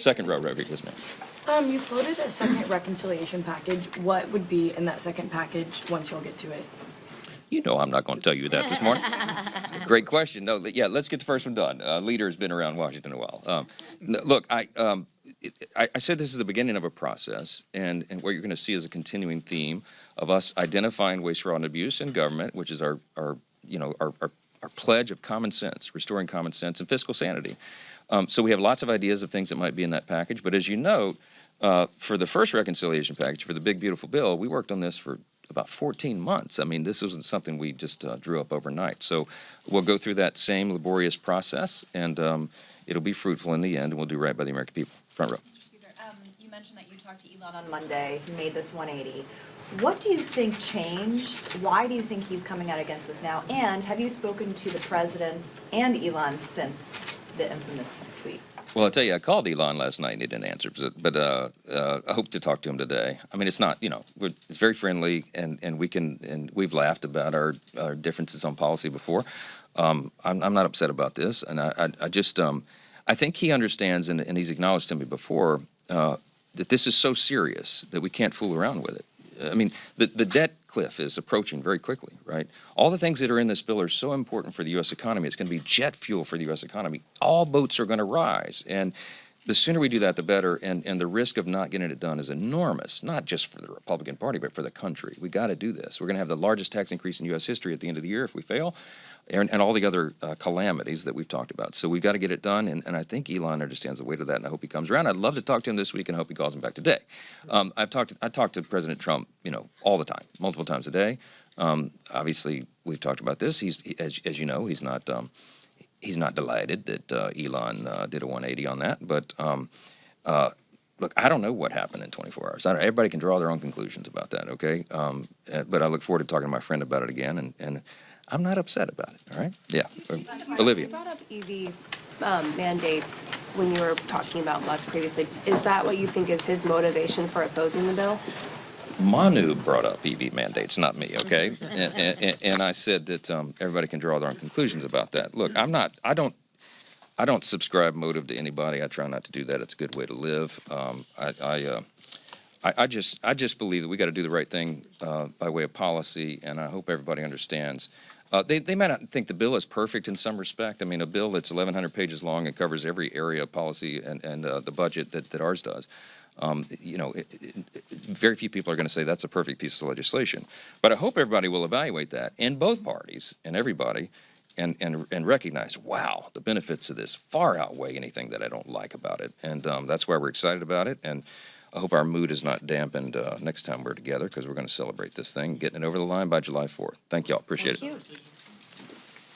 Second row, Rodriguez, ma'am. You floated a second reconciliation package. What would be in that second package once y'all get to it? You know I'm not going to tell you that this morning. Great question. No, yeah, let's get the first one done. Leader has been around Washington a while. Look, I said this is the beginning of a process, and what you're going to see is a continuing theme of us identifying waste, fraud, and abuse in government, which is our pledge of common sense, restoring common sense and fiscal sanity. So we have lots of ideas of things that might be in that package, but as you note, for the first reconciliation package, for the big, beautiful bill, we worked on this for about 14 months. I mean, this wasn't something we just drew up overnight. So we'll go through that same laborious process, and it'll be fruitful in the end, and we'll do right by the American people. Front row. You mentioned that you talked to Elon on Monday. He made this 180. What do you think changed? Why do you think he's coming out against this now? And have you spoken to the president and Elon since the infamous tweet? Well, I'll tell you, I called Elon last night and he didn't answer, but I hope to talk to him today. I mean, it's not, it's very friendly, and we've laughed about our differences on policy before. I'm not upset about this, and I just, I think he understands, and he's acknowledged to me before, that this is so serious that we can't fool around with it. I mean, the debt cliff is approaching very quickly, right? All the things that are in this bill are so important for the U.S. economy. It's going to be jet fuel for the U.S. economy. All boats are going to rise, and the sooner we do that, the better, and the risk of not getting it done is enormous, not just for the Republican Party, but for the country. We got to do this. We're going to have the largest tax increase in U.S. history at the end of the year if we fail, and all the other calamities that we've talked about. So we've got to get it done, and I think Elon understands the weight of that, and I hope he comes around. I'd love to talk to him this week, and I hope he calls him back today. I talked to President Trump, all the time, multiple times a day. Obviously, we've talked about this. As you know, he's not delighted that Elon did a 180 on that, but look, I don't know what happened in 24 hours. Everybody can draw their own conclusions about that, okay? But I look forward to talking to my friend about it again, and I'm not upset about it, all right? Yeah. Olivia. You brought up EV mandates when you were talking about Musk previously. Is that what you think is his motivation for opposing the bill? Manu brought up EV mandates, not me, okay? And I said that everybody can draw their own conclusions about that. Look, I don't subscribe motive to anybody. I try not to do that. It's a good way to live. I just believe that we got to do the right thing by way of policy, and I hope everybody understands. They might not think the bill is perfect in some respect. I mean, a bill that's 1,100 pages long and covers every area of policy and the budget that ours does. Very few people are going to say that's a perfect piece of legislation. But I hope everybody will evaluate that in both parties and everybody and recognize, wow, the benefits of this far outweigh anything that I don't like about it. And that's why we're excited about it. And I hope our mood is not dampened next time we're together, because we're going to celebrate this thing, getting it over the line by July 4th. Thank y'all. Appreciate it. Thank you.